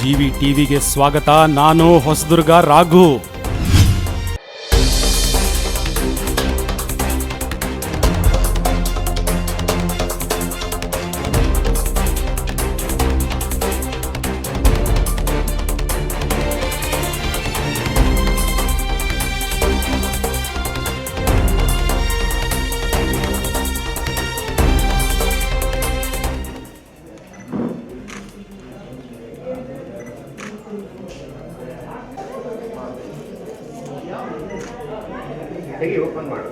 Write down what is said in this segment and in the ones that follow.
GV ಟಿವಿಗೆ ಸ್ವಾಗತ. ನಾನು ಹೊಸದುರ್ಗ ರಾಘು. ಓಪನ್ ಮಾಡು.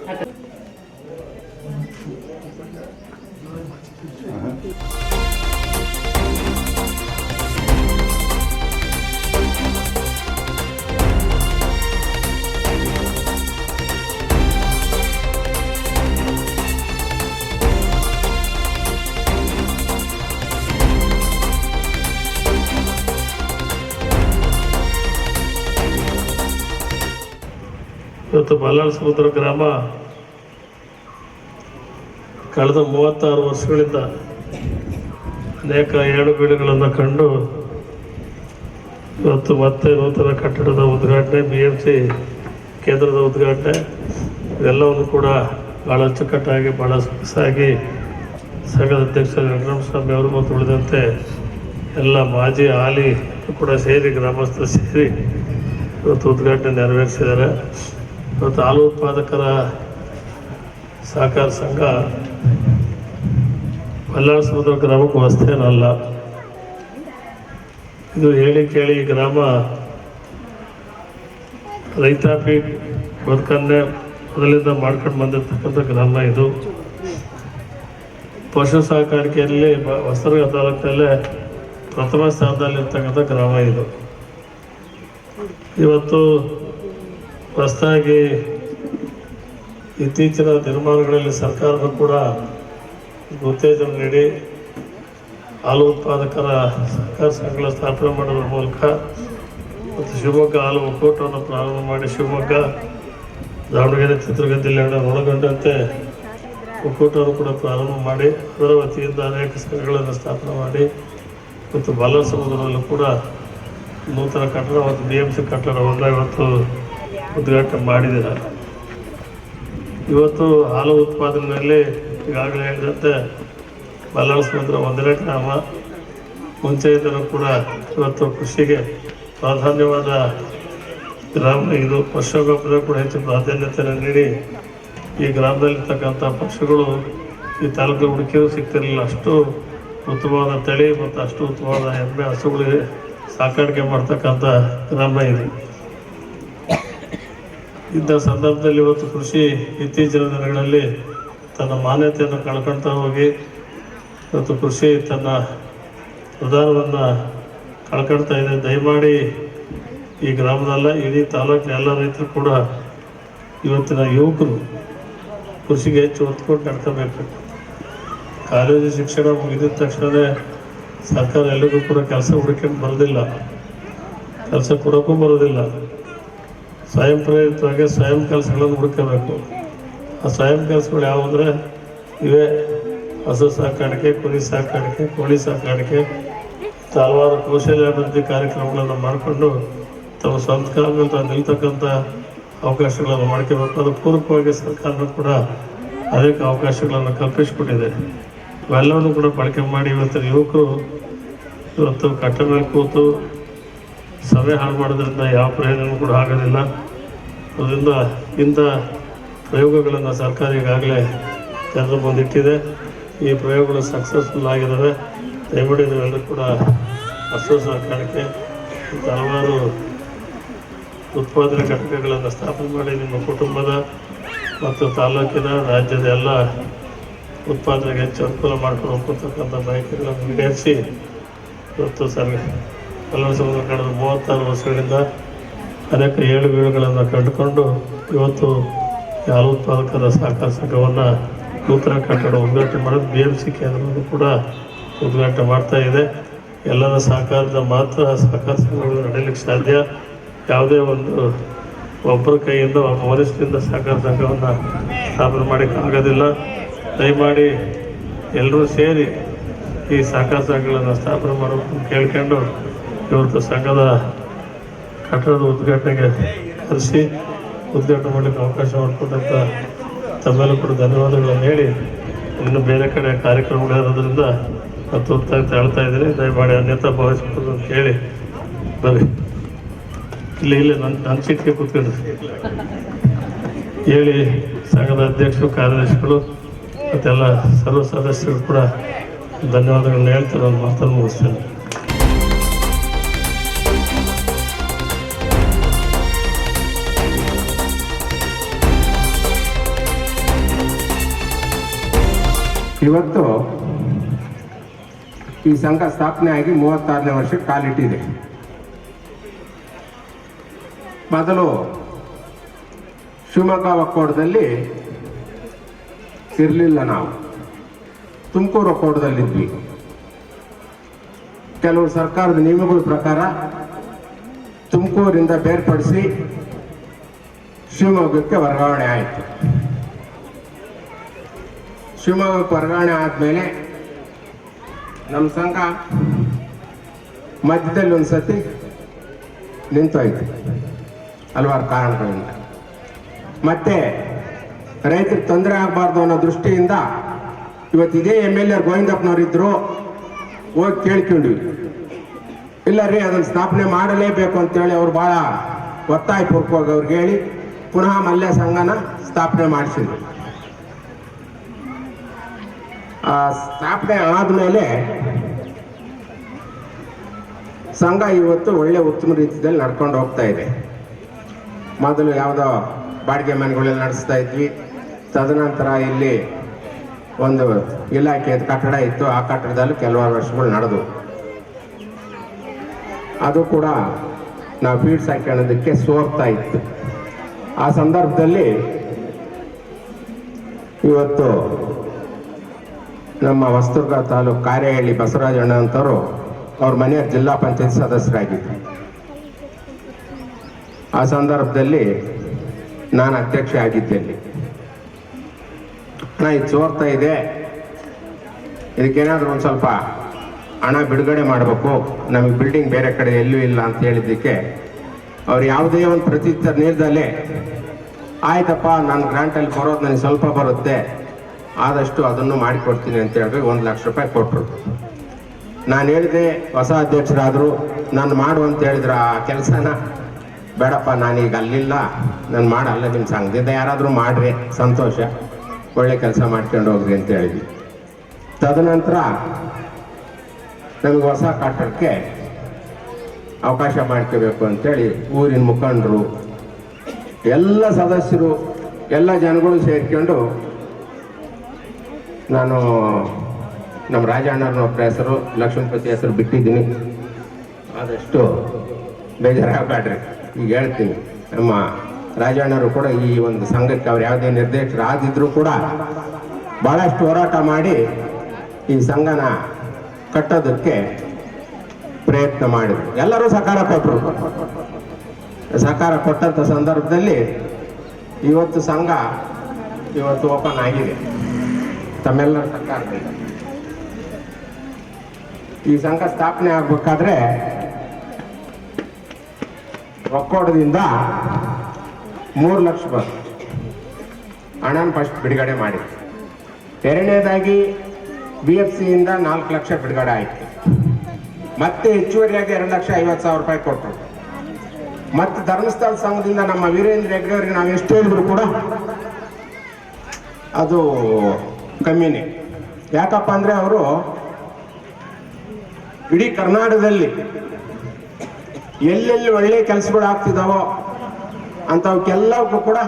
ಇವತ್ತು ಬಲ್ಲಾಳ ಸಮುದ್ರ ಗ್ರಾಮ ಕಳೆದ 36 ವರ್ಷಗಳಿಂದ ಅನೇಕ ಏಳುಬೀಳುಗಳನ್ನು ಕಂಡು ಇವತ್ತು ಮತ್ತೆ ನೂತನ ಕಟ್ಟಡದ ಉದ್ಘಾಟನೆ, BMC ಕೇಂದ್ರದ ಉದ್ಘಾಟನೆ ಇವೆಲ್ಲವನ್ನು ಕೂಡ ಭಾಳ ಅಚ್ಚುಕಟ್ಟಾಗಿ ಭಾಳ ಸೊಗಸಾಗಿ ಸಂಘದ ಅಧ್ಯಕ್ಷ ವೆಂಕಟರಮಸ್ವಾಮಿ ಅವರು ಮತ್ತು ಉಳಿದಂತೆ ಎಲ್ಲ ಮಾಜಿ ಹಾಲಿ ಕೂಡ ಸೇರಿ ಗ್ರಾಮಸ್ಥರು ಸೇರಿ ಇವತ್ತು ಉದ್ಘಾಟನೆ ನೆರವೇರಿಸಿದ್ದಾರೆ. ಇವತ್ತು ಹಾಲು ಉತ್ಪಾದಕರ ಸಹಕಾರ ಸಂಘ ಬಲ್ಲಾಳ ಸಮುದ್ರ ಗ್ರಾಮಕ್ಕೂ ಅಷ್ಟೇನಲ್ಲ. ಇದು ಹೇಳಿ ಕೇಳಿ ಗ್ರಾಮ ರೈತಾಪಿ ಬದುಕನ್ನೇ ಮೊದಲಿಂದ ಮಾಡ್ಕೊಂಡು ಬಂದಿರ್ತಕ್ಕಂಥ ಗ್ರಾಮ. ಇದು ಪಶು ಸಾಕಾಣಿಕೆಯಲ್ಲಿ ಹೊಸದುರ್ಗ ತಾಲೂಕಿನಲ್ಲೇ ಪ್ರಥಮ ಸ್ಥಾನದಲ್ಲಿರ್ತಕ್ಕಂಥ ಗ್ರಾಮ ಇದು. ಇವತ್ತು ಹೊಸದಾಗಿ ಇತ್ತೀಚಿನ ದಿನಮಾನಗಳಲ್ಲಿ ಸರ್ಕಾರದ ಕೂಡ ಉತ್ತೇಜನ ನೀಡಿ ಹಾಲು ಉತ್ಪಾದಕರ ಸಹಕಾರ ಸಂಘಗಳ ಸ್ಥಾಪನೆ ಮಾಡೋದ್ರ ಮೂಲಕ ಮತ್ತು ಶಿವಮೊಗ್ಗ ಹಾಲು ಒಕ್ಕೂಟವನ್ನು ಪ್ರಾರಂಭ ಮಾಡಿ ಶಿವಮೊಗ್ಗ, ದಾವಣಗೆರೆ, ಚಿತ್ರದುರ್ಗ ಜಿಲ್ಲೆಗಳನ್ನು ಒಳಗೊಂಡಂತೆ ಒಕ್ಕೂಟವನ್ನು ಕೂಡ ಪ್ರಾರಂಭ ಮಾಡಿ ಅದರ ವತಿಯಿಂದ ಅನೇಕ ಸಂಘಗಳನ್ನು ಸ್ಥಾಪನೆ ಮಾಡಿ ಮತ್ತು ಬಲ್ಲಾಳ ಸಮುದ್ರದಲ್ಲೂ ಕೂಡ ನೂತನ ಕಟ್ಟಡ ಮತ್ತು BMC ಕಟ್ಟಡವನ್ನು ಇವತ್ತು ಉದ್ಘಾಟನೆ ಮಾಡಿದ್ದಾರೆ. ಇವತ್ತು ಹಾಲು ಉತ್ಪಾದನೆಯಲ್ಲಿ ಈಗಾಗಲೇ ಹೇಳಿದಂತೆ ಬಲ್ಲಾಳ ಸಮುದ್ರ ಒಂದನೇ ಗ್ರಾಮ. ಮುಂಚೆಯಿಂದಲೂ ಕೂಡ ಇವತ್ತು ಕೃಷಿಗೆ ಪ್ರಾಧಾನ್ಯವಾದ ಗ್ರಾಮ ಇದು. ಪಶುಗೊಬ್ಬರ ಕೂಡ ಹೆಚ್ಚು ಪ್ರಾಧಾನ್ಯತೆಯನ್ನು ನೀಡಿ ಈ ಗ್ರಾಮದಲ್ಲಿರ್ತಕ್ಕಂಥ ಪಶುಗಳು ಈ ತಾಲೂಕು ಹುಡುಕಿಯೂ ಸಿಗ್ತಿರಲಿಲ್ಲ. ಅಷ್ಟು ಉತ್ತಮವಾದ ತಳಿ ಮತ್ತು ಅಷ್ಟು ಉತ್ತಮವಾದ ಎಮ್ಮೆ ಹಸುಗಳಿಗೆ ಸಾಕಾಣಿಕೆ ಮಾಡ್ತಕ್ಕಂಥ ಗ್ರಾಮ ಇದು. ಇಂಥ ಸಂದರ್ಭದಲ್ಲಿ ಇವತ್ತು ಕೃಷಿ ಇತ್ತೀಚಿನ ದಿನಗಳಲ್ಲಿ ತನ್ನ ಮಾನ್ಯತೆಯನ್ನು ಕಳ್ಕೊಳ್ತಾ ಹೋಗಿ ಇವತ್ತು ಕೃಷಿ ತನ್ನ ಪ್ರಧಾನವನ್ನು ಕಳ್ಕೊಳ್ತಾ ಇದೆ. ದಯಮಾಡಿ ಈ ಗ್ರಾಮದಲ್ಲ, ಇಡೀ ತಾಲೂಕಿನ ಎಲ್ಲ ರೈತರು ಕೂಡ ಇವತ್ತಿನ ಯುವಕರು ಕೃಷಿಗೆ ಹೆಚ್ಚು ಒತ್ತು ಕೊಟ್ಟು ನಡ್ಕೋಬೇಕು. ಕಾಲೇಜು ಶಿಕ್ಷಣ ಮುಗಿದ ತಕ್ಷಣವೇ ಸರ್ಕಾರ ಎಲ್ಲರಿಗೂ ಕೂಡ ಕೆಲಸ ಹುಡುಕೊಂಡು ಬರೋದಿಲ್ಲ, ಕೆಲಸ ಕೊಡೋಕ್ಕೂ ಬರೋದಿಲ್ಲ. ಸ್ವಯಂ ಪ್ರೇರಿತವಾಗಿ ಸ್ವಯಂ ಕೆಲಸಗಳನ್ನು ಹುಡುಕಬೇಕು. ಆ ಸ್ವಯಂ ಕೆಲಸಗಳು ಯಾವುದಂದರೆ ಇವೇ ಹಸು ಸಾಕಾಣಿಕೆ, ಕುರಿ ಸಾಕಾಣಿಕೆ, ಕೋಳಿ ಸಾಕಾಣಿಕೆ, ಹಲವಾರು ಕೌಶಲ್ಯಾಭಿವೃದ್ಧಿ ಕಾರ್ಯಕ್ರಮಗಳನ್ನು ಮಾಡಿಕೊಂಡು ತಮ್ಮ ಸ್ವಂತ ಕಾಲ ಮೇಲೆ ತಾವು ನಿಲ್ತಕ್ಕಂಥ ಅವಕಾಶಗಳನ್ನು ಮಾಡ್ಕೋಬೇಕು. ಅದು ಪೂರಕವಾಗಿ ಸರ್ಕಾರನೂ ಕೂಡ ಅನೇಕ ಅವಕಾಶಗಳನ್ನು ಕಲ್ಪಿಸಿಕೊಟ್ಟಿದೆ. ಇವೆಲ್ಲವನ್ನು ಕೂಡ ಬಳಕೆ ಮಾಡಿ ಇವತ್ತಿನ ಯುವಕರು ಇವತ್ತು ಕಟ್ಟ ಮೇಲೆ ಕೂತು ಸಮಯ ಹಾಳು ಮಾಡೋದ್ರಿಂದ ಯಾವ ಪ್ರಯೋಜನ ಕೂಡ ಆಗೋದಿಲ್ಲ. ಅದರಿಂದ ಇಂಥ ಪ್ರಯೋಗಗಳನ್ನು ಸರ್ಕಾರ ಈಗಾಗಲೇ ಜನರ ಮುಂದಿಟ್ಟಿದೆ. ಈ ಪ್ರಯೋಗಗಳು ಸಕ್ಸಸ್ಫುಲ್ ಆಗಿದ್ದಾವೆ. ದಯಮಾಡಿ ನೀವೆಲ್ಲರೂ ಕೂಡ ಹಸು ಸಾಕಾಣಿಕೆ ಮತ್ತು ಹಲವಾರು ಉತ್ಪಾದನೆ ಘಟಕಗಳನ್ನು ಸ್ಥಾಪನೆ ಮಾಡಿ ನಿಮ್ಮ ಕುಟುಂಬದ ಮತ್ತು ತಾಲೂಕಿನ, ರಾಜ್ಯದ ಎಲ್ಲ ಉತ್ಪಾದನೆಗೆ ಹೆಚ್ಚು ಅನುಕೂಲ ಮಾಡ್ಕೊಂಡು ಹೋಗ್ತಕ್ಕಂಥ ಬಯಕೆಗಳನ್ನು ಈಡೇರಿಸಿ ಇವತ್ತು ಬಲ್ಲಾಳ ಸಮುದ್ರ ಕಳೆದ 36 ವರ್ಷಗಳಿಂದ ಅನೇಕ ಏಳುಬೀಳುಗಳನ್ನು ಕಂಡುಕೊಂಡು ಇವತ್ತು ಹಾಲು ಉತ್ಪಾದಕರ ಸಹಕಾರ ಸಂಘವನ್ನು ನೂತನ ಕಟ್ಟಡ ಉದ್ಘಾಟನೆ ಮಾಡೋದು BMC ಕೇಂದ್ರವನ್ನು ಕೂಡ ಉದ್ಘಾಟನೆ ಮಾಡ್ತಾ ಇದೆ. ಎಲ್ಲರ ಸಹಕಾರದ ಮಾತ್ರ ಸಹಕಾರ ಸಂಘಗಳು ನಡೆಯಲಿಕ್ಕೆ ಸಾಧ್ಯ. ಯಾವುದೇ ಒಂದು ಒಬ್ಬರ ಕೈಯಿಂದ ಒಬ್ಬ ವರಿಷ್ಠರಿಂದ ಸಹಕಾರ ಸಂಘವನ್ನು ಸ್ಥಾಪನೆ ಮಾಡೋಕ್ಕೆ ಆಗೋದಿಲ್ಲ. ದಯಮಾಡಿ ಎಲ್ಲರೂ ಸೇರಿ ಈ ಸಹಕಾರ ಸಂಘಗಳನ್ನು ಸ್ಥಾಪನೆ ಮಾಡಬೇಕು ಕೇಳ್ಕೊಂಡು ಇವತ್ತು ಸಂಘದ ಕಟ್ಟಡದ ಉದ್ಘಾಟನೆಗೆ ಕರೆಸಿ ಉದ್ಘಾಟನೆ ಮಾಡಲಿಕ್ಕೆ ಅವಕಾಶ ಮಾಡಿಕೊಟ್ಟಂಥ ತಮ್ಮೆಲ್ಲೂ ಕೂಡ ಧನ್ಯವಾದಗಳನ್ನು ಹೇಳಿ, ಇನ್ನು ಬೇರೆ ಕಡೆ ಕಾರ್ಯಕ್ರಮಗಳಿರೋದ್ರಿಂದ ಮತ್ತು ಹೊತ್ತಾಗಿ ಹೇಳ್ತಾ ಇದ್ದೀನಿ, ದಯಮಾಡಿ ಅನ್ಯತಾ ಭಾವಿಸ್ಬೋದು ಅಂತ ಹೇಳಿ ಬರ್ರಿ. ಇಲ್ಲಿ ನನ್ನ ಸೀಟ್ಗೆ ಕೂತ್ಕೊಂಡ್ರಿ ಹೇಳಿ ಸಂಘದ ಅಧ್ಯಕ್ಷರು, ಕಾರ್ಯದರ್ಶಿಗಳು ಮತ್ತೆಲ್ಲ ಸರ್ವ ಸದಸ್ಯರು ಕೂಡ ಧನ್ಯವಾದಗಳನ್ನ ಹೇಳ್ತಾರೆ. ನಾನು ಮಾತನ್ನು ಮುಗಿಸ್ತೇನೆ. ಇವತ್ತು ಈ ಸಂಘ ಸ್ಥಾಪನೆ ಆಗಿ 36ನೇ ವರ್ಷಕ್ಕೆ ಕಾಲಿಟ್ಟಿದೆ. ಮೊದಲು ಶಿವಮೊಗ್ಗ ಒಕ್ಕೂಟದಲ್ಲಿ ಇರಲಿಲ್ಲ, ನಾವು ತುಮಕೂರು ಒಕ್ಕೂಟದಲ್ಲಿದ್ವಿ. ಕೆಲವು ಸರ್ಕಾರದ ನಿಯಮಗಳ ಪ್ರಕಾರ ತುಮಕೂರಿಂದ ಬೇರ್ಪಡಿಸಿ ಶಿವಮೊಗ್ಗಕ್ಕೆ ವರ್ಗಾವಣೆ ಆಯಿತು. ಶಿವಮೊಗ್ಗಕ್ಕೆ ವರ್ಗಾವಣೆ ಆದಮೇಲೆ ನಮ್ಮ ಸಂಘ ಮಧ್ಯದಲ್ಲಿ ಒಂದು ಸತಿ ನಿಂತೋಯ್ತು ಹಲವಾರು ಕಾರಣಗಳಿಂದ. ಮತ್ತೆ ರೈತರಿಗೆ ತೊಂದರೆ ಆಗಬಾರ್ದು ಅನ್ನೋ ದೃಷ್ಟಿಯಿಂದ ಇವತ್ತು ಇದೇ MLA ಗೋವಿಂದಪ್ಪನವರಿದ್ದರು, ಹೋಗಿ ಕೇಳ್ಕೊಂಡ್ವಿ. ಇಲ್ಲ ರೀ, ಅದನ್ನು ಸ್ಥಾಪನೆ ಮಾಡಲೇಬೇಕು ಅಂತೇಳಿ ಅವ್ರು ಭಾಳ ಒತ್ತಾಯಪೂರ್ವಕವಾಗಿ ಅವ್ರಿಗೆ ಹೇಳಿ ಪುನಃ ಮಲ್ಯ ಸಂಘನ ಸ್ಥಾಪನೆ ಮಾಡಿಸಿದ್ರು. ಸ್ಥಾಪನೆ ಆದಮೇಲೆ ಸಂಘ ಇವತ್ತು ಒಳ್ಳೆ ಉತ್ತಮ ರೀತಿಯಲ್ಲಿ ನಡ್ಕೊಂಡು ಹೋಗ್ತಾ ಇದೆ. ಮೊದಲು ಯಾವುದೋ ಬಾಡಿಗೆ ಮನೆಗಳಲ್ಲಿ ನಡೆಸ್ತಾ ಇದ್ವಿ. ತದನಂತರ ಇಲ್ಲಿ ಒಂದು ಇಲಾಖೆಯ ಕಟ್ಟಡ ಇತ್ತು, ಆ ಕಟ್ಟಡದಲ್ಲಿ ಕೆಲವಾರು ವರ್ಷಗಳು ನಡೆದು ಅದು ಕೂಡ ನಾವು ಫೀಡ್ಸ್ ಹಾಕೊಳ್ಳೋದಕ್ಕೆ ಸೋರ್ತಾ ಇತ್ತು. ಆ ಸಂದರ್ಭದಲ್ಲಿ ಇವತ್ತು ನಮ್ಮ ಹೊಸದುರ್ಗ ತಾಲೂಕು ಕಾರ್ಯಹಳ್ಳಿ ಬಸವರಾಜಣ್ಣ ಅಂತವರು ಅವ್ರ ಮನೆಯ ಜಿಲ್ಲಾ ಪಂಚಾಯತ್ ಸದಸ್ಯರಾಗಿದ್ದರು. ಆ ಸಂದರ್ಭದಲ್ಲಿ ನಾನು ಅಧ್ಯಕ್ಷ ಆಗಿದ್ದೆ. ಅಲ್ಲಿ ಹಣ ಇದು ಸೋರ್ತಾ ಇದೆ, ಇದಕ್ಕೇನಾದರೂ ಒಂದು ಸ್ವಲ್ಪ ಹಣ ಬಿಡುಗಡೆ ಮಾಡಬೇಕು, ನಮಗೆ ಬಿಲ್ಡಿಂಗ್ ಬೇರೆ ಕಡೆ ಎಲ್ಲೂ ಇಲ್ಲ ಅಂತ ಹೇಳಿದ್ದಕ್ಕೆ ಅವ್ರು ಯಾವುದೇ ಒಂದು ಪ್ರತ್ಯುತ್ತರ ನೀಡ್ದಲ್ಲೇ ಆಯ್ತಪ್ಪ, ನಾನು ಗ್ರಾಂಟಲ್ಲಿ ಬರೋದು ನನಗೆ ಸ್ವಲ್ಪ ಬರುತ್ತೆ, ಆದಷ್ಟು ಅದನ್ನು ಮಾಡಿಕೊಡ್ತೀನಿ ಅಂತ ಹೇಳಿ 1 ಲಕ್ಷ ರೂಪಾಯಿ ಕೊಟ್ಟರು. ನಾನು ಹೇಳಿದೆ, ಹೊಸ ಅಧ್ಯಕ್ಷರಾದರು, ನಾನು ಮಾಡು ಅಂತ ಹೇಳಿದ್ರು ಆ ಕೆಲಸನ. ಬೇಡಪ್ಪ, ನಾನೀಗ ಅಲ್ಲಿಲ್ಲ, ನಾನು ಮಾಡಲ್ಲ, ನಿಮ್ಮ ಸಂಘದಿಂದ ಯಾರಾದರೂ ಮಾಡ್ರಿ, ಸಂತೋಷ, ಒಳ್ಳೆ ಕೆಲಸ ಮಾಡ್ಕೊಂಡು ಹೋಗ್ರಿ ಅಂತ ಹೇಳಿದ್ವಿ. ತದನಂತರ ನಮಗೆ ಹೊಸ ಕಟ್ಟಡಕ್ಕೆ ಅವಕಾಶ ಮಾಡ್ಕೋಬೇಕು ಅಂತೇಳಿ ಊರಿನ ಮುಖಂಡರು, ಎಲ್ಲ ಸದಸ್ಯರು, ಎಲ್ಲ ಜನಗಳು ಸೇರಿಕೊಂಡು ನಾನು ನಮ್ಮ ರಾಜಣ್ಣವ್ರ ಹೆಸರು, ಲಕ್ಷ್ಮೀಪತಿ ಹೆಸರು ಬಿಟ್ಟಿದ್ದೀನಿ. ಆದಷ್ಟು ಬೇಜಾರಾಗಬೇಡ್ರಿ, ಈಗ ಹೇಳ್ತೀನಿ. ನಮ್ಮ ರಾಜಣ್ಣವರು ಕೂಡ ಈ ಒಂದು ಸಂಘಕ್ಕೆ ಅವ್ರು ಯಾವುದೇ ನಿರ್ದೇಶಕರಾದಿದ್ರು ಕೂಡ ಭಾಳಷ್ಟು ಹೋರಾಟ ಮಾಡಿ ಈ ಸಂಘನ ಕಟ್ಟೋದಕ್ಕೆ ಪ್ರಯತ್ನ ಮಾಡಿದ್ರು. ಎಲ್ಲರೂ ಸಹಕಾರ ಕೊಟ್ಟರು. ಸಹಕಾರ ಕೊಟ್ಟಂಥ ಸಂದರ್ಭದಲ್ಲಿ ಇವತ್ತು ಸಂಘ ಇವತ್ತು ಓಪನ್ ಆಗಿದೆ ತಮ್ಮೆಲ್ಲರ ಸರ್ಕಾರದಿಂದ. ಈ ಸಂಘ ಸ್ಥಾಪನೆ ಆಗಬೇಕಾದ್ರೆ ಒಕ್ಕೂಟದಿಂದ 3 ಲಕ್ಷ ಬಂತು, ಹಣನ ಫಸ್ಟ್ ಬಿಡುಗಡೆ ಮಾಡಿದ್ರು. ಎರಡನೇದಾಗಿ BFCಯಿಂದ 4 ಲಕ್ಷ ಬಿಡುಗಡೆ ಆಯಿತು. ಮತ್ತೆ ಹೆಚ್ಚುವರಿಯಾಗಿ 2,50,000 ರೂಪಾಯಿ ಕೊಟ್ಟರು. ಮತ್ತು ಧರ್ಮಸ್ಥಳ ಸಂಘದಿಂದ ನಮ್ಮ ವೀರೇಂದ್ರ ಹೆಗ್ಡೆ ಅವರಿಗೆ ನಾವು ಎಷ್ಟು ಹೇಳಿದ್ರು ಕೂಡ ಅದು ಕಮ್ಮಿನೇ. ಯಾಕಪ್ಪ ಅಂದರೆ ಅವರು ಇಡೀ ಕರ್ನಾಟಕದಲ್ಲಿ ಎಲ್ಲೆಲ್ಲಿ ಒಳ್ಳೆ ಕೆಲಸಗಳು ಆಗ್ತಿದ್ದಾವೋ ಅಂಥವಕ್ಕೆಲ್ಲವಕ್ಕೂ ಕೂಡ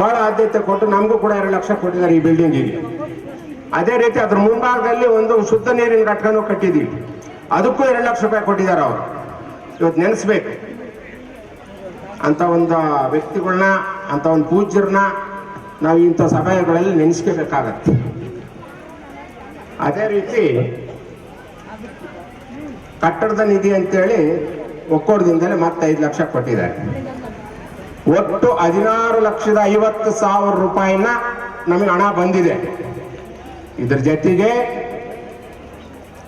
ಭಾಳ ಆದ್ಯತೆ ಕೊಟ್ಟು ನಮಗೂ ಕೂಡ 2 ಲಕ್ಷ ಕೊಟ್ಟಿದ್ದಾರೆ ಈ ಬಿಲ್ಡಿಂಗಿಗೆ. ಅದೇ ರೀತಿ ಅದ್ರ ಮುಂಭಾಗದಲ್ಲಿ ಒಂದು ಶುದ್ಧ ನೀರಿನ ಘಟಕನೂ ಕಟ್ಟಿದ್ದೀವಿ, ಅದಕ್ಕೂ 2 ಲಕ್ಷ ರೂಪಾಯಿ ಕೊಟ್ಟಿದ್ದಾರೆ ಅವರು. ಇವತ್ತು ನೆನೆಸ್ಬೇಕು, ಅಂಥ ಒಂದು ವ್ಯಕ್ತಿಗಳನ್ನ, ಅಂಥ ಒಂದು ಪೂಜ್ಯರನ್ನ ನಾವು ಇಂಥ ಸಭೆಗಳಲ್ಲಿ ನೆನೆಸ್ಕೋಬೇಕಾಗತ್ತೆ. ಅದೇ ರೀತಿ ಕಟ್ಟಡದ ನಿಧಿ ಅಂತೇಳಿ ಒಕ್ಕೂಟದಿಂದಲೇ ಮತ್ತೆ 5 ಲಕ್ಷ ಕೊಟ್ಟಿದ್ದಾರೆ. ಒಟ್ಟು 16,50,000 ರೂಪಾಯಿನ ನಮಗೆ ಹಣ ಬಂದಿದೆ. ಇದ್ರ ಜೊತೆಗೆ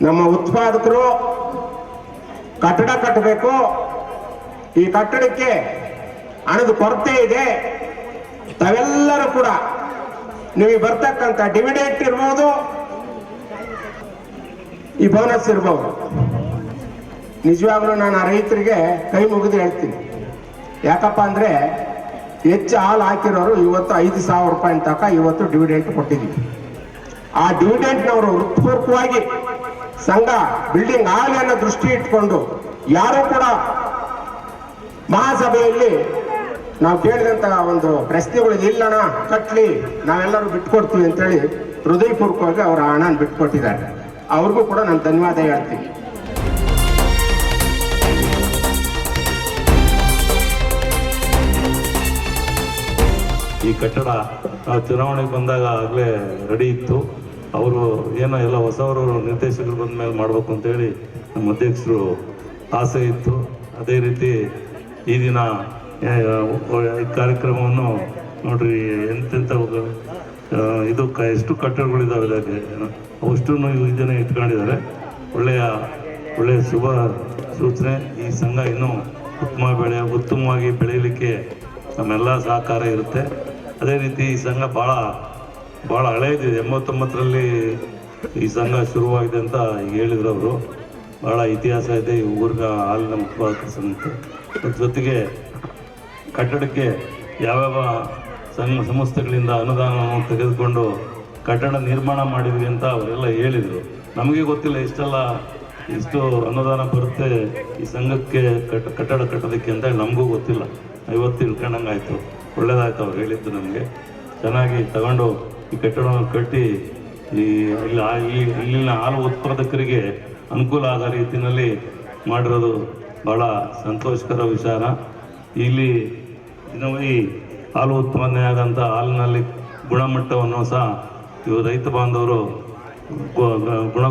ನಮ್ಮ ಉತ್ಪಾದಕರು ಕಟ್ಟಡ ಕಟ್ಟಬೇಕು, ಈ ಕಟ್ಟಡಕ್ಕೆ ಹಣದ ಕೊರತೆ ಇದೆ, ತಾವೆಲ್ಲರೂ ಕೂಡ ನೀವು ಬರ್ತಕ್ಕಂಥ ಡಿವಿಡೆಂಟ್ ಇರ್ಬೋದು, ಈ ಬೋನಸ್ ಇರ್ಬೋದು. ನಿಜವಾಗ್ಲೂ ನಾನು ಆ ರೈತರಿಗೆ ಕೈ ಮುಗಿದು ಹೇಳ್ತೀನಿ. ಯಾಕಪ್ಪ ಅಂದ್ರೆ ಹೆಚ್ಚು ಹಾಲು ಹಾಕಿರೋರು ಇವತ್ತು 5,000 ರೂಪಾಯಿ ತನಕ ಇವತ್ತು ಡಿವಿಡೆಂಟ್ ಕೊಟ್ಟಿದ್ದೀವಿ. ಆ ಡಿವಿಡೆಂಟ್ನವರು ಹೃತ್ಪೂರ್ವಕವಾಗಿ ಸಂಘ ಬಿಲ್ಡಿಂಗ್ ಆಗಲಿ ಅನ್ನೋ ದೃಷ್ಟಿ ಇಟ್ಕೊಂಡು ಯಾರು ಕೂಡ ಮಹಾಸಭೆಯಲ್ಲಿ ನಾವು ಕೇಳಿದಂತ ಒಂದು ಪ್ರಶ್ನೆಗಳು ಇಲ್ಲಣ್ಣ ಕಟ್ಲಿ ನಾವೆಲ್ಲರೂ ಬಿಟ್ಕೊಡ್ತೀವಿ ಅಂತೇಳಿ ಹೃದಯಪೂರ್ವಕವಾಗಿ ಅವರ ಹಣನ ಬಿಟ್ಕೊಟ್ಟಿದ್ದಾರೆ. ಅವ್ರಿಗೂ ಕೂಡ ನಾನು ಧನ್ಯವಾದ ಹೇಳ್ತೀನಿ. ಈ ಕಟ್ಟಡ ನಾವು ಚುನಾವಣೆಗೆ ಬಂದಾಗ ಆಗಲೇ ರೆಡಿ ಇತ್ತು. ಅವರು ಏನೋ ಎಲ್ಲ ಹೊಸವರು ನಿರ್ದೇಶಕರು ಬಂದ ಮೇಲೆ ಮಾಡಬೇಕು ಅಂತೇಳಿ ನಮ್ಮ ಅಧ್ಯಕ್ಷರು ಆಸೆ ಇತ್ತು. ಅದೇ ರೀತಿ ಈ ದಿನ ಈ ಕಾರ್ಯಕ್ರಮವನ್ನು ನೋಡ್ರಿ ಎಂತೆಂಥ ಇದು ಎಷ್ಟು ಕಟ್ಟಡಗಳಿದ್ದಾವೆ ಇದಕ್ಕೆ ಅಷ್ಟನ್ನು ಇದನ್ನ ಇಟ್ಕೊಂಡಿದ್ದಾರೆ. ಒಳ್ಳೆಯ ಶುಭ ಸೂಚನೆ. ಈ ಸಂಘ ಇನ್ನೂ ಉತ್ತಮವಾಗಿ ಬೆಳೆಯಲಿಕ್ಕೆ ನಮ್ಮೆಲ್ಲ ಸಹಕಾರ ಇರುತ್ತೆ. ಅದೇ ರೀತಿ ಈ ಸಂಘ ಭಾಳ ಹಳೆಯದಿದೆ. 89ರಲ್ಲಿ ಈ ಸಂಘ ಶುರುವಾಗಿದೆ ಅಂತ ಈಗ ಹೇಳಿದ್ರು ಅವರು. ಭಾಳ ಇತಿಹಾಸ ಇದೆ ಈ ಊರಿನ ಹಾಲಿನ ಉತ್ಪಾದಕ ಸಂಘಕ್ಕೆ. ಜೊತೆಗೆ ಕಟ್ಟಡಕ್ಕೆ ಯಾವ್ಯಾವ ಸಂಸ್ಥೆಗಳಿಂದ ಅನುದಾನವನ್ನು ತೆಗೆದುಕೊಂಡು ಕಟ್ಟಡ ನಿರ್ಮಾಣ ಮಾಡಿದ್ವಿ ಅಂತ ಅವರೆಲ್ಲ ಹೇಳಿದರು. ನಮಗೆ ಗೊತ್ತಿಲ್ಲ ಇಷ್ಟು ಅನುದಾನ ಬರುತ್ತೆ ಈ ಸಂಘಕ್ಕೆ ಕಟ್ಟಡ ಕಟ್ಟೋದಕ್ಕೆ ಅಂತ ಹೇಳಿ ನಮಗೂ ಗೊತ್ತಿಲ್ಲ. ಇವತ್ತು ತಿಳ್ಕೊಂಡಂಗೆ ಆಯಿತು, ಒಳ್ಳೇದಾಯ್ತು ಅವ್ರು ಹೇಳಿದ್ದು. ನಮಗೆ ಚೆನ್ನಾಗಿ ತಗೊಂಡು ಈ ಕಟ್ಟಡವನ್ನು ಕಟ್ಟಿ ಇಲ್ಲಿನ ಹಾಲು ಉತ್ಪಾದಕರಿಗೆ ಅನುಕೂಲ ಆದ ರೀತಿಯಲ್ಲಿ ಮಾಡಿರೋದು ಭಾಳ ಸಂತೋಷಕರ ವಿಚಾರ. ಇಲ್ಲಿ ಈ ಹಾಲು ಉತ್ಪಾದನೆ ಆದಂಥ ಹಾಲಿನಲ್ಲಿ ಗುಣಮಟ್ಟವನ್ನು ಸಹ ಇವು ರೈತ ಬಾಂಧವರು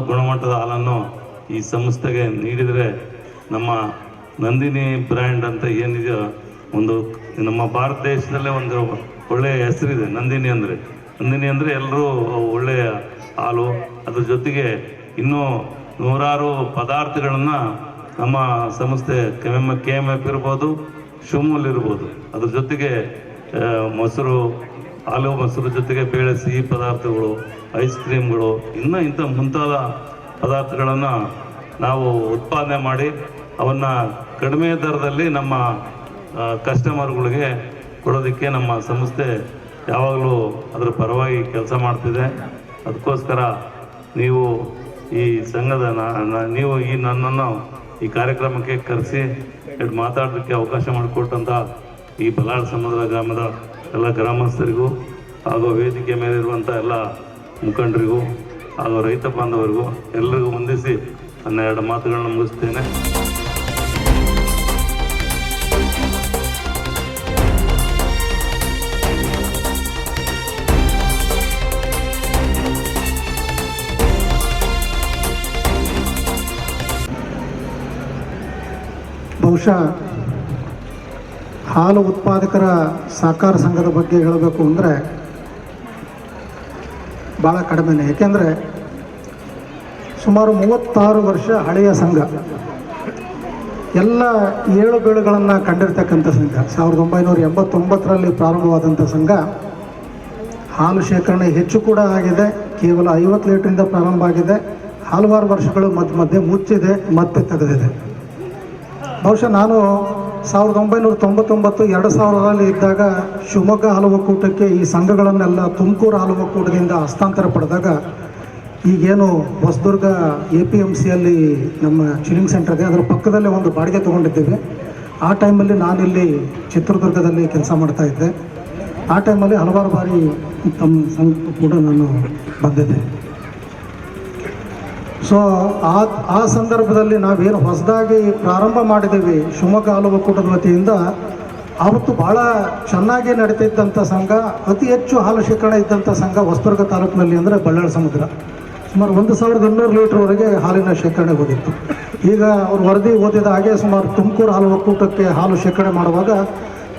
ಗುಣಮಟ್ಟದ ಹಾಲನ್ನು ಈ ಸಂಸ್ಥೆಗೆ ನೀಡಿದರೆ ನಮ್ಮ ನಂದಿನಿ ಬ್ರ್ಯಾಂಡ್ ಅಂತ ಏನಿದೆಯೋ ಒಂದು ನಮ್ಮ ಭಾರತ ದೇಶದಲ್ಲೇ ಒಂದು ಒಳ್ಳೆಯ ಹೆಸರಿದೆ. ನಂದಿನಿ ಅಂದರೆ ಎಲ್ಲರೂ ಒಳ್ಳೆಯ ಹಾಲು, ಅದ್ರ ಜೊತೆಗೆ ಇನ್ನೂ ನೂರಾರು ಪದಾರ್ಥಗಳನ್ನು ನಮ್ಮ ಸಂಸ್ಥೆ KMF ಇರ್ಬೋದು, ಶಿವಮೂಲ್ ಇರ್ಬೋದು, ಅದ್ರ ಜೊತೆಗೆ ಹಾಲು ಮೊಸರು ಜೊತೆಗೆ ಬೇಳೆ ಸಿಹಿ ಪದಾರ್ಥಗಳು, ಐಸ್ ಕ್ರೀಮ್ಗಳು, ಇನ್ನೂ ಇಂಥ ಮುಂತಾದ ಪದಾರ್ಥಗಳನ್ನು ನಾವು ಉತ್ಪಾದನೆ ಮಾಡಿ ಅವನ್ನು ಕಡಿಮೆ ದರದಲ್ಲಿ ನಮ್ಮ ಕಸ್ಟಮರ್ಗಳಿಗೆ ಕೊಡೋದಕ್ಕೆ ನಮ್ಮ ಸಂಸ್ಥೆ ಯಾವಾಗಲೂ ಅದರ ಪರವಾಗಿ ಕೆಲಸ ಮಾಡ್ತಿದೆ. ಅದಕ್ಕೋಸ್ಕರ ನೀವು ಈ ಸಂಘದ ನೀವು ನನ್ನನ್ನು ಈ ಕಾರ್ಯಕ್ರಮಕ್ಕೆ ಕರೆಸಿ ಮಾತಾಡೋದಕ್ಕೆ ಅವಕಾಶ ಮಾಡಿಕೊಟ್ಟಂಥ ಈ ಬಲ್ಲಾಳ್ ಸಮುದ್ರ ಗ್ರಾಮದ ಎಲ್ಲ ಗ್ರಾಮಸ್ಥರಿಗೂ ಹಾಗೂ ವೇದಿಕೆ ಮೇಲಿರುವಂಥ ಎಲ್ಲ ಮುಖಂಡರಿಗೂ ಹಾಗೂ ರೈತ ಬಾಂಧವರಿಗೂ ಎಲ್ಲರಿಗೂ ವಂದಿಸಿ ನನ್ನ 2 ಮಾತುಗಳನ್ನು ಮುಗಿಸ್ತೇನೆ. ಬಹುಶಃ ಹಾಲು ಉತ್ಪಾದಕರ ಸಹಕಾರ ಸಂಘದ ಬಗ್ಗೆ ಹೇಳಬೇಕು ಅಂದರೆ ಭಾಳ ಕಡಿಮೆನೇ. ಏಕೆಂದರೆ ಸುಮಾರು 36 ವರ್ಷ ಹಳೆಯ ಸಂಘ, ಎಲ್ಲ ಏಳುಬೀಳುಗಳನ್ನು ಕಂಡಿರ್ತಕ್ಕಂಥ ಸಂಘ. 1989ರಲ್ಲಿ ಪ್ರಾರಂಭವಾದಂಥ ಸಂಘ. ಹಾಲು ಶೇಖರಣೆ ಹೆಚ್ಚು ಕೂಡ ಆಗಿದೆ. ಕೇವಲ 50 ಲೀಟ್ರಿಂದ ಪ್ರಾರಂಭ ಆಗಿದೆ. ಹಲವಾರು ವರ್ಷಗಳು ಮಧ್ಯೆ ಮುಚ್ಚಿದೆ, ಮತ್ತೆ ತೆಗೆದಿದೆ. ಬಹುಶಃ ನಾನು 1999 2000ರಲ್ಲಿ ಇದ್ದಾಗ ಶಿವಮೊಗ್ಗ ಹಾಲು ಒಕ್ಕೂಟಕ್ಕೆ ಈ ಸಂಘಗಳನ್ನೆಲ್ಲ ತುಮಕೂರು ಹಾಲು ಒಕ್ಕೂಟದಿಂದ ಹಸ್ತಾಂತರ ಪಡೆದಾಗ ಈಗೇನು ಹೊಸದುರ್ಗ APMCಯಲ್ಲಿ ನಮ್ಮ ಚಿಲ್ಲಿಂಗ್ ಸೆಂಟರ್ ಇದೆ, ಅದರ ಪಕ್ಕದಲ್ಲೇ ಒಂದು ಬಾಡಿಗೆ ತೊಗೊಂಡಿದ್ದೀವಿ. ಆ ಟೈಮಲ್ಲಿ ನಾನಿಲ್ಲಿ ಚಿತ್ರದುರ್ಗದಲ್ಲಿ ಕೆಲಸ ಮಾಡ್ತಾಯಿದ್ದೆ. ಆ ಟೈಮಲ್ಲಿ ಹಲವಾರು ಬಾರಿ ತಮ್ಮ ಸಂಘಕ್ಕೂ ಕೂಡ ನಾನು ಬಂದಿದ್ದೆ. ಸೊ ಆ ಸಂದರ್ಭದಲ್ಲಿ ನಾವೇನು ಹೊಸದಾಗಿ ಪ್ರಾರಂಭ ಮಾಡಿದ್ದೀವಿ ಶಿವಮೊಗ್ಗ ಹಾಲು ಒಕ್ಕೂಟದ ವತಿಯಿಂದ, ಆವತ್ತು ಭಾಳ ಚೆನ್ನಾಗಿ ನಡೀತಿದ್ದಂಥ ಸಂಘ, ಅತಿ ಹೆಚ್ಚು ಹಾಲು ಶೇಖರಣೆ ಇದ್ದಂಥ ಸಂಘ ಹೊಸದುರ್ಗ ತಾಲೂಕಿನಲ್ಲಿ ಅಂದರೆ ಬಲ್ಲಾಳ್ ಸಮುದ್ರ. ಸುಮಾರು 1200 ಲೀಟ್ರ್ವರೆಗೆ ಹಾಲಿನ ಶೇಖರಣೆ ಹೋಗಿತ್ತು. ಈಗ ಅವ್ರು ವರದಿ ಓದಿದ ಹಾಗೆ ಸುಮಾರು ತುಮಕೂರು ಹಾಲು ಒಕ್ಕೂಟಕ್ಕೆ ಹಾಲು ಶೇಖರಣೆ ಮಾಡುವಾಗ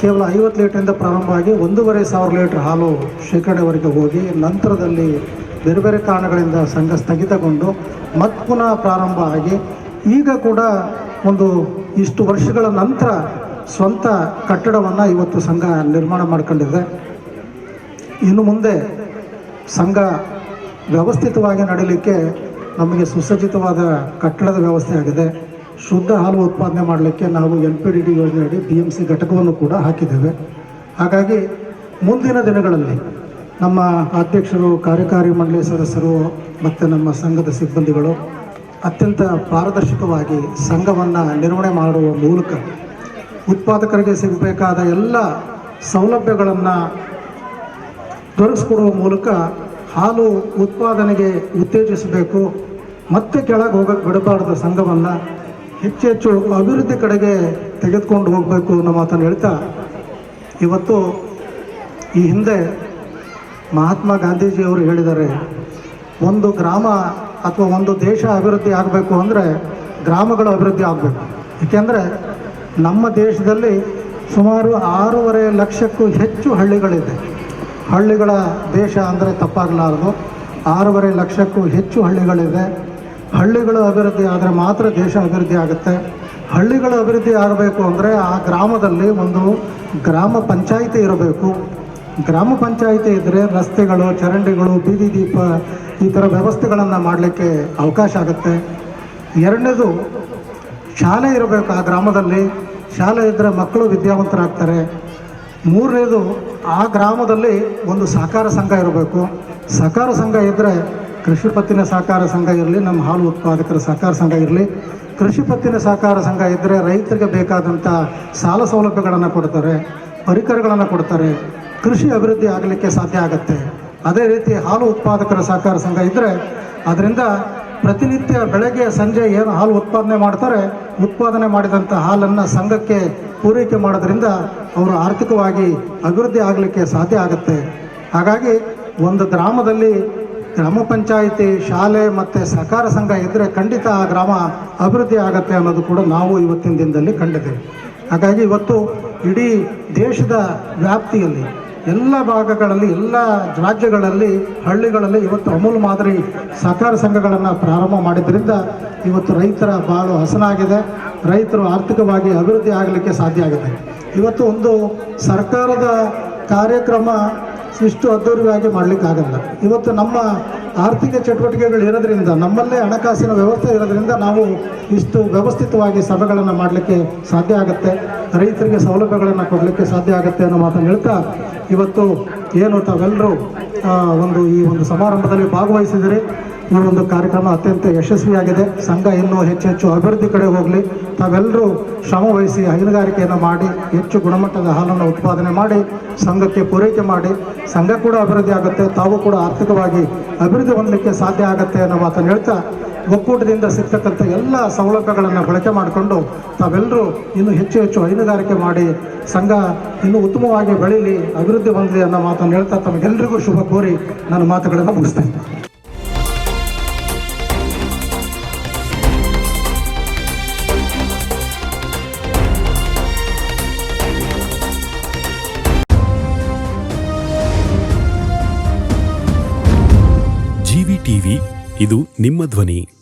ಕೇವಲ 50 ಲೀಟ್ರಿಂದ ಪ್ರಾರಂಭ ಆಗಿ 1500 ಲೀಟ್ರ್ ಹಾಲು ಶೇಖರಣೆವರೆಗೆ ಹೋಗಿ ನಂತರದಲ್ಲಿ ಬೇರೆ ಬೇರೆ ಕಾರಣಗಳಿಂದ ಸಂಘ ಸ್ಥಗಿತಗೊಂಡು ಮತ್ತೆ ಪುನಃ ಪ್ರಾರಂಭ ಆಗಿ ಈಗ ಕೂಡ ಒಂದು ಇಷ್ಟು ವರ್ಷಗಳ ನಂತರ ಸ್ವಂತ ಕಟ್ಟಡವನ್ನು ಇವತ್ತು ಸಂಘ ನಿರ್ಮಾಣ ಮಾಡ್ಕೊಂಡಿದೆ. ಇನ್ನು ಮುಂದೆ ಸಂಘ ವ್ಯವಸ್ಥಿತವಾಗಿ ನಡೀಲಿಕ್ಕೆ ನಮಗೆ ಸುಸಜ್ಜಿತವಾದ ಕಟ್ಟಡದ ವ್ಯವಸ್ಥೆ ಆಗಿದೆ. ಶುದ್ಧ ಹಾಲು ಉತ್ಪಾದನೆ ಮಾಡಲಿಕ್ಕೆ ನಾವು NPDD ಯೋಜನೆಯಡಿ BMC ಘಟಕವನ್ನು ಕೂಡ ಹಾಕಿದ್ದೇವೆ. ಹಾಗಾಗಿ ಮುಂದಿನ ದಿನಗಳಲ್ಲಿ ನಮ್ಮ ಅಧ್ಯಕ್ಷರು, ಕಾರ್ಯಕಾರಿ ಮಂಡಳಿ ಸದಸ್ಯರು ಮತ್ತು ನಮ್ಮ ಸಂಘದ ಸಿಬ್ಬಂದಿಗಳು ಅತ್ಯಂತ ಪಾರದರ್ಶಕವಾಗಿ ಸಂಘವನ್ನು ನಿರ್ವಹಣೆ ಮಾಡುವ ಮೂಲಕ ಉತ್ಪಾದಕರಿಗೆ ಸಿಗಬೇಕಾದ ಎಲ್ಲ ಸೌಲಭ್ಯಗಳನ್ನು ದೊರಕಿಸ್ಕೊಡುವ ಮೂಲಕ ಹಾಲು ಉತ್ಪಾದನೆಗೆ ಉತ್ತೇಜಿಸಬೇಕು. ಮತ್ತೆ ಕೆಳಗೆ ಹೋಗಕ್ಕೆ ಬಿಡಬಾರ್ದು. ಸಂಘವನ್ನು ಹೆಚ್ಚು ಅಭಿವೃದ್ಧಿ ಕಡೆಗೆ ತೆಗೆದುಕೊಂಡು ಹೋಗಬೇಕು ಅನ್ನೋ ಮಾತನ್ನು ಹೇಳ್ತಾ, ಇವತ್ತು ಈ ಹಿಂದೆ ಮಹಾತ್ಮ ಗಾಂಧೀಜಿಯವರು ಹೇಳಿದ್ದಾರೆ, ಒಂದು ಗ್ರಾಮ ಅಥವಾ ಒಂದು ದೇಶ ಅಭಿವೃದ್ಧಿ ಆಗಬೇಕು ಅಂದರೆ ಗ್ರಾಮಗಳು ಅಭಿವೃದ್ಧಿ ಆಗಬೇಕು. ಏಕೆಂದರೆ ನಮ್ಮ ದೇಶದಲ್ಲಿ ಸುಮಾರು 6.5 ಲಕ್ಷಕ್ಕೂ ಹೆಚ್ಚು ಹಳ್ಳಿಗಳಿದೆ. ಹಳ್ಳಿಗಳ ದೇಶ ಅಂದರೆ ತಪ್ಪಾಗಲಾರದು. 6.5 ಲಕ್ಷಕ್ಕೂ ಹೆಚ್ಚು ಹಳ್ಳಿಗಳಿದೆ. ಹಳ್ಳಿಗಳು ಅಭಿವೃದ್ಧಿ ಆದರೆ ಮಾತ್ರ ದೇಶ ಅಭಿವೃದ್ಧಿ ಆಗುತ್ತೆ. ಹಳ್ಳಿಗಳು ಅಭಿವೃದ್ಧಿ ಆಗಬೇಕು ಅಂದರೆ ಆ ಗ್ರಾಮದಲ್ಲಿ ಒಂದು ಗ್ರಾಮ ಪಂಚಾಯಿತಿ ಇರಬೇಕು. ಗ್ರಾಮ ಪಂಚಾಯಿತಿ ಇದ್ದರೆ ರಸ್ತೆಗಳು, ಚರಂಡಿಗಳು, ಬೀದಿ ದೀಪ ಈ ಥರ ವ್ಯವಸ್ಥೆಗಳನ್ನು ಮಾಡಲಿಕ್ಕೆ ಅವಕಾಶ ಆಗುತ್ತೆ. ಎರಡನೇದು, ಶಾಲೆ ಇರಬೇಕು ಆ ಗ್ರಾಮದಲ್ಲಿ. ಶಾಲೆ ಇದ್ದರೆ ಮಕ್ಕಳು ವಿದ್ಯಾವಂತರಾಗ್ತಾರೆ. ಮೂರನೇದು, ಆ ಗ್ರಾಮದಲ್ಲಿ ಒಂದು ಸಹಕಾರ ಸಂಘ ಇರಬೇಕು. ಸಹಕಾರ ಸಂಘ ಇದ್ದರೆ ಕೃಷಿ ಪತ್ತಿನ ಸಹಕಾರ ಸಂಘ ಇರಲಿ, ನಮ್ಮ ಹಾಲು ಉತ್ಪಾದಕರ ಸಹಕಾರ ಸಂಘ ಇರಲಿ. ಕೃಷಿ ಪತ್ತಿನ ಸಹಕಾರ ಸಂಘ ಇದ್ದರೆ ರೈತರಿಗೆ ಬೇಕಾದಂಥ ಸಾಲ ಸೌಲಭ್ಯಗಳನ್ನು ಕೊಡ್ತಾರೆ, ಪರಿಕರಗಳನ್ನು ಕೊಡ್ತಾರೆ, ಕೃಷಿ ಅಭಿವೃದ್ಧಿ ಆಗಲಿಕ್ಕೆ ಸಾಧ್ಯ ಆಗುತ್ತೆ. ಅದೇ ರೀತಿ ಹಾಲು ಉತ್ಪಾದಕರ ಸಹಕಾರ ಸಂಘ ಇದ್ದರೆ ಅದರಿಂದ ಪ್ರತಿನಿತ್ಯ ಬೆಳಗ್ಗೆ ಸಂಜೆ ಏನು ಹಾಲು ಉತ್ಪಾದನೆ ಮಾಡ್ತಾರೆ, ಉತ್ಪಾದನೆ ಮಾಡಿದಂಥ ಹಾಲನ್ನು ಸಂಘಕ್ಕೆ ಪೂರೈಕೆ ಮಾಡೋದ್ರಿಂದ ಅವರು ಆರ್ಥಿಕವಾಗಿ ಅಭಿವೃದ್ಧಿ ಆಗಲಿಕ್ಕೆ ಸಾಧ್ಯ ಆಗುತ್ತೆ. ಹಾಗಾಗಿ ಒಂದು ಗ್ರಾಮದಲ್ಲಿ ಗ್ರಾಮ ಪಂಚಾಯಿತಿ, ಶಾಲೆ ಮತ್ತು ಸಹಕಾರ ಸಂಘ ಇದ್ದರೆ ಖಂಡಿತ ಆ ಗ್ರಾಮ ಅಭಿವೃದ್ಧಿ ಆಗುತ್ತೆ ಅನ್ನೋದು ಕೂಡ ನಾವು ಇವತ್ತಿನ ದಿನದಲ್ಲಿ ಕಂಡಿದ್ದೇವೆ. ಹಾಗಾಗಿ ಇವತ್ತು ಇಡೀ ದೇಶದ ವ್ಯಾಪ್ತಿಯಲ್ಲಿ ಎಲ್ಲ ಭಾಗಗಳಲ್ಲಿ, ಎಲ್ಲ ರಾಜ್ಯಗಳಲ್ಲಿ, ಹಳ್ಳಿಗಳಲ್ಲಿ ಇವತ್ತು ಅಮೂಲ್ ಮಾದರಿ ಸಹಕಾರ ಸಂಘಗಳನ್ನು ಪ್ರಾರಂಭ ಮಾಡಿದ್ರಿಂದ ಇವತ್ತು ರೈತರ ಬಾಳು ಹಸನಾಗಿದೆ. ರೈತರು ಆರ್ಥಿಕವಾಗಿ ಅಭಿವೃದ್ಧಿ ಆಗಲಿಕ್ಕೆ ಸಾಧ್ಯ ಆಗಿದೆ. ಇವತ್ತು ಒಂದು ಸರ್ಕಾರದ ಕಾರ್ಯಕ್ರಮ ಇಷ್ಟು ಅದ್ದೂರಿಯಾಗಿ ಮಾಡಲಿಕ್ಕಾಗಲ್ಲ. ಇವತ್ತು ನಮ್ಮ ಆರ್ಥಿಕ ಚಟುವಟಿಕೆಗಳು ಇರೋದ್ರಿಂದ, ನಮ್ಮಲ್ಲೇ ಹಣಕಾಸಿನ ವ್ಯವಸ್ಥೆ ಇರೋದ್ರಿಂದ ನಾವು ಇಷ್ಟು ವ್ಯವಸ್ಥಿತವಾಗಿ ಸಭೆಗಳನ್ನು ಮಾಡಲಿಕ್ಕೆ ಸಾಧ್ಯ ಆಗುತ್ತೆ. ರೈತರಿಗೆ ಸೌಲಭ್ಯಗಳನ್ನು ಕೊಡಲಿಕ್ಕೆ ಸಾಧ್ಯ ಆಗುತ್ತೆ ಅನ್ನೋ ಮಾತನ್ನು ಹೇಳ್ತಾ, ಇವತ್ತು ಏನು ತಾವೆಲ್ಲರೂ ಈ ಒಂದು ಸಮಾರಂಭದಲ್ಲಿ ಭಾಗವಹಿಸಿದಿರಿ. ಈ ಒಂದು ಕಾರ್ಯಕ್ರಮ ಅತ್ಯಂತ ಯಶಸ್ವಿಯಾಗಿದೆ. ಸಂಘ ಇನ್ನೂ ಹೆಚ್ಚು ಅಭಿವೃದ್ಧಿ ಕಡೆ ಹೋಗಲಿ. ತಾವೆಲ್ಲರೂ ಶ್ರಮವಹಿಸಿ ಹೈನುಗಾರಿಕೆಯನ್ನು ಮಾಡಿ ಹೆಚ್ಚು ಗುಣಮಟ್ಟದ ಹಾಲನ್ನು ಉತ್ಪಾದನೆ ಮಾಡಿ ಸಂಘಕ್ಕೆ ಪೂರೈಕೆ ಮಾಡಿ ಸಂಘ ಕೂಡ ಅಭಿವೃದ್ಧಿ ಆಗುತ್ತೆ, ತಾವು ಕೂಡ ಆರ್ಥಿಕವಾಗಿ ಅಭಿವೃದ್ಧಿ ಹೊಂದಲಿಕ್ಕೆ ಸಾಧ್ಯ ಆಗುತ್ತೆ ಅನ್ನೋ ಮಾತನ್ನು ಹೇಳ್ತಾ, ಒಕ್ಕೂಟದಿಂದ ಸಿಗ್ತಕ್ಕಂಥ ಎಲ್ಲ ಸೌಲಭ್ಯಗಳನ್ನು ಬಳಕೆ ಮಾಡಿಕೊಂಡು ತಾವೆಲ್ಲರೂ ಇನ್ನೂ ಹೆಚ್ಚು ಹೈನುಗಾರಿಕೆ ಮಾಡಿ ಸಂಘ ಇನ್ನೂ ಉತ್ತಮವಾಗಿ ಬೆಳೀಲಿ, ಅಭಿವೃದ್ಧಿ ಹೊಂದಲಿ ಅನ್ನೋ ಮಾತನ್ನು ಹೇಳ್ತಾ ತಮಗೆಲ್ಲರಿಗೂ ಶುಭ ಕೋರಿ ನನ್ನ ಮಾತುಗಳನ್ನು ಮುಗಿಸ್ತೇನೆ. ಜಿವಿ ಟಿವಿ, ಇದು ನಿಮ್ಮ ಧ್ವನಿ.